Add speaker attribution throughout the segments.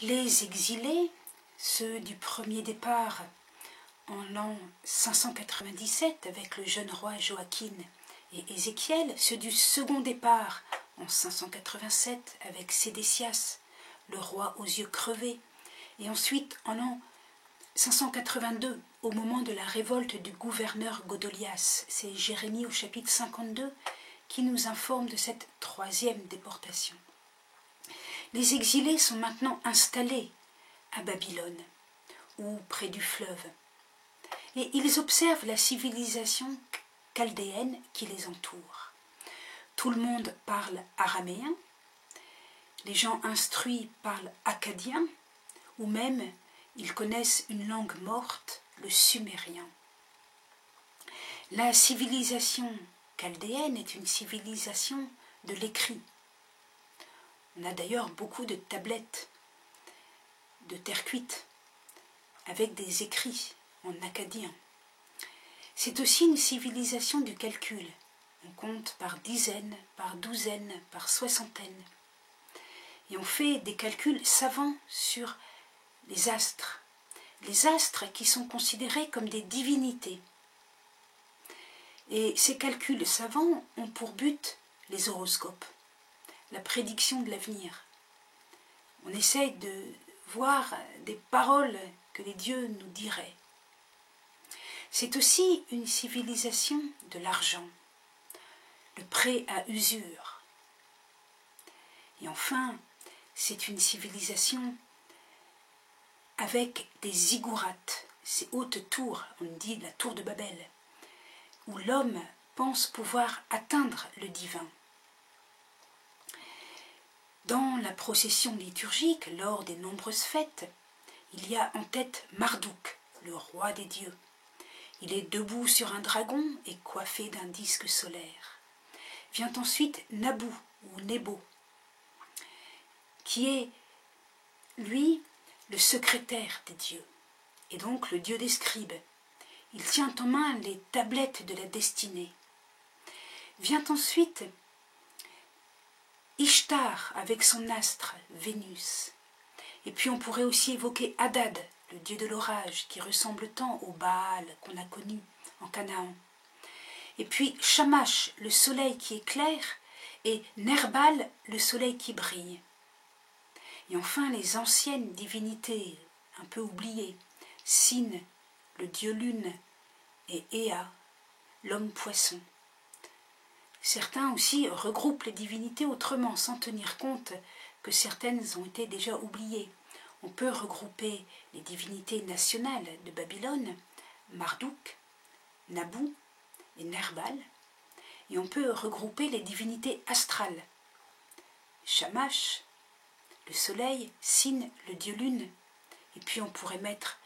Speaker 1: Les exilés, ceux du premier départ en l'an 597 avec le jeune roi Joachim et Ézéchiel, ceux du second départ en 587 avec Sédécias, le roi aux yeux crevés, et ensuite en l'an 582 au moment de la révolte du gouverneur Godolias. C'est Jérémie au chapitre 52 qui nous informe de cette troisième déportation. Les exilés sont maintenant installés à Babylone ou près du fleuve et ils observent la civilisation chaldéenne qui les entoure. Tout le monde parle araméen, les gens instruits parlent akkadien ou même ils connaissent une langue morte, le sumérien. La civilisation chaldéenne est une civilisation de l'écrit. On a d'ailleurs beaucoup de tablettes de terre cuite avec des écrits en akkadien. C'est aussi une civilisation du calcul. On compte par dizaines, par douzaines, par soixantaines. Et on fait des calculs savants sur les astres qui sont considérés comme des divinités. Et ces calculs savants ont pour but les horoscopes, la prédiction de l'avenir. On essaye de voir des paroles que les dieux nous diraient. C'est aussi une civilisation de l'argent, le prêt à usure. Et enfin, c'est une civilisation avec des ziggourats, ces hautes tours, on dit la tour de Babel, où l'homme pense pouvoir atteindre le divin. Dans la procession liturgique, lors des nombreuses fêtes, il y a en tête Marduk, le roi des dieux. Il est debout sur un dragon et coiffé d'un disque solaire. Vient ensuite Nabu ou Nebo, qui est, lui, le secrétaire des dieux, et donc le dieu des scribes. Il tient en main les tablettes de la destinée. Vient ensuite Ishtar avec son astre, Vénus. Et puis on pourrait aussi évoquer Hadad, le dieu de l'orage, qui ressemble tant au Baal qu'on a connu en Canaan. Et puis Shamash, le soleil qui éclaire, et Nerbal, le soleil qui brille. Et enfin les anciennes divinités, un peu oubliées, Sin, le dieu lune, et Ea, l'homme poisson. Certains aussi regroupent les divinités autrement, sans tenir compte que certaines ont été déjà oubliées. On peut regrouper les divinités nationales de Babylone, Marduk, Nabu et Nerbal, et on peut regrouper les divinités astrales, Shamash, le soleil, Sin, le dieu lune, et puis on pourrait mettre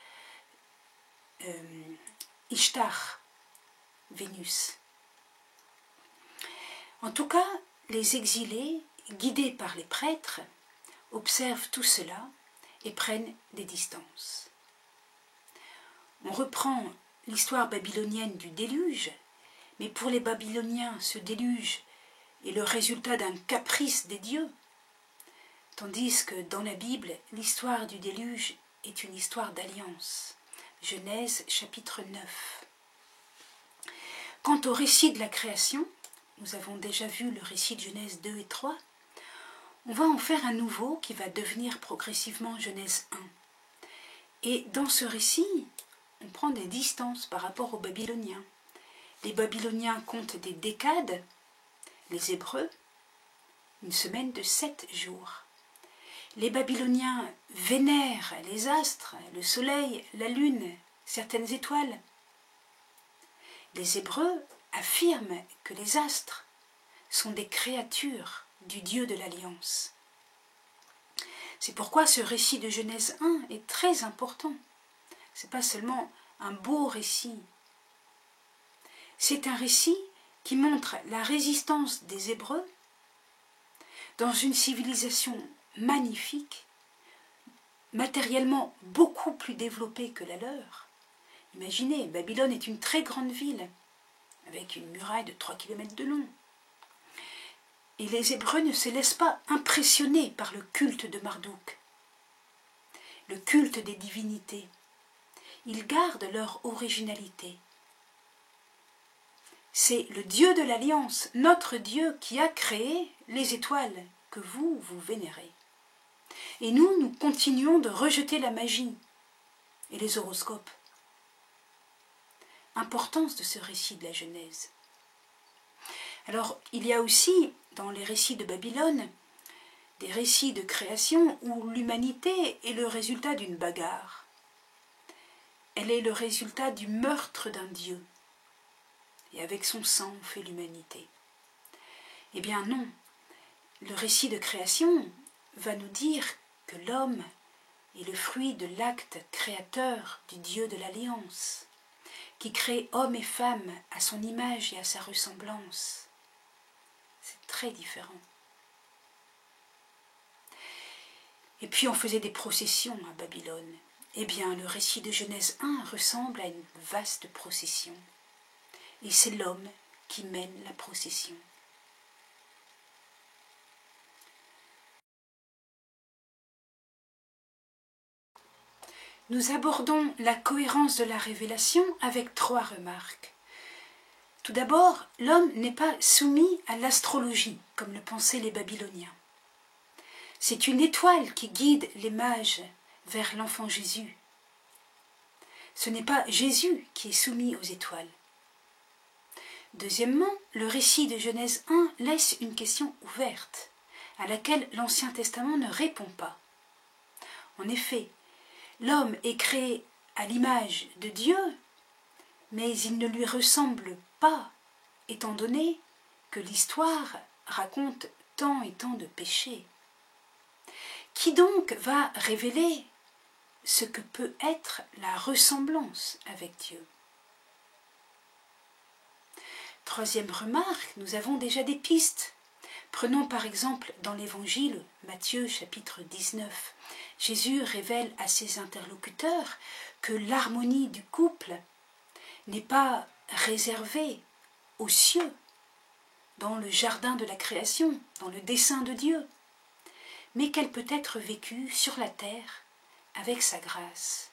Speaker 1: Ishtar, Vénus. En tout cas, les exilés, guidés par les prêtres, observent tout cela et prennent des distances. On reprend l'histoire babylonienne du déluge, mais pour les Babyloniens, ce déluge est le résultat d'un caprice des dieux, tandis que dans la Bible, l'histoire du déluge est une histoire d'alliance. Genèse chapitre 9. Quant au récit de la création, nous avons déjà vu le récit de Genèse 2 et 3, on va en faire un nouveau qui va devenir progressivement Genèse 1. Et dans ce récit, on prend des distances par rapport aux Babyloniens. Les Babyloniens comptent des décades, les Hébreux, une semaine de 7 jours. Les Babyloniens vénèrent les astres, le soleil, la lune, certaines étoiles. Les Hébreux affirment que les astres sont des créatures du Dieu de l'Alliance. C'est pourquoi ce récit de Genèse 1 est très important. Ce n'est pas seulement un beau récit. C'est un récit qui montre la résistance des Hébreux dans une civilisation magnifique, matériellement beaucoup plus développée que la leur. Imaginez, Babylone est une très grande ville, avec une muraille de 3 km de long. Et les Hébreux ne se laissent pas impressionner par le culte de Marduk. le culte des divinités. Ils gardent leur originalité. C'est le Dieu de l'Alliance, notre Dieu, qui a créé les étoiles que vous vénérez. Et nous continuons de rejeter la magie et les horoscopes. Importance de ce récit de la Genèse. Alors, il y a aussi, dans les récits de Babylone, des récits de création où l'humanité est le résultat d'une bagarre. Elle est le résultat du meurtre d'un Dieu. Et avec son sang, on fait l'humanité. Eh bien non, le récit de création va nous dire que l'homme est le fruit de l'acte créateur du Dieu de l'Alliance, qui crée homme et femme à son image et à sa ressemblance. C'est très différent. Et puis on faisait des processions à Babylone. Eh bien, le récit de Genèse 1 ressemble à une vaste procession. Et c'est l'homme qui mène la procession. Nous abordons la cohérence de la révélation avec 3 remarques. Tout d'abord, l'homme n'est pas soumis à l'astrologie, comme le pensaient les Babyloniens. C'est une étoile qui guide les mages vers l'enfant Jésus. Ce n'est pas Jésus qui est soumis aux étoiles. Deuxièmement, le récit de Genèse 1 laisse une question ouverte, à laquelle l'Ancien Testament ne répond pas. En effet, l'homme est créé à l'image de Dieu, mais il ne lui ressemble pas, étant donné que l'histoire raconte tant et tant de péchés. Qui donc va révéler ce que peut être la ressemblance avec Dieu? Troisième remarque, nous avons déjà des pistes. Prenons par exemple dans l'Évangile, Matthieu chapitre 19. Jésus révèle à ses interlocuteurs que l'harmonie du couple n'est pas réservée aux cieux, dans le jardin de la création, dans le dessein de Dieu, mais qu'elle peut être vécue sur la terre avec sa grâce.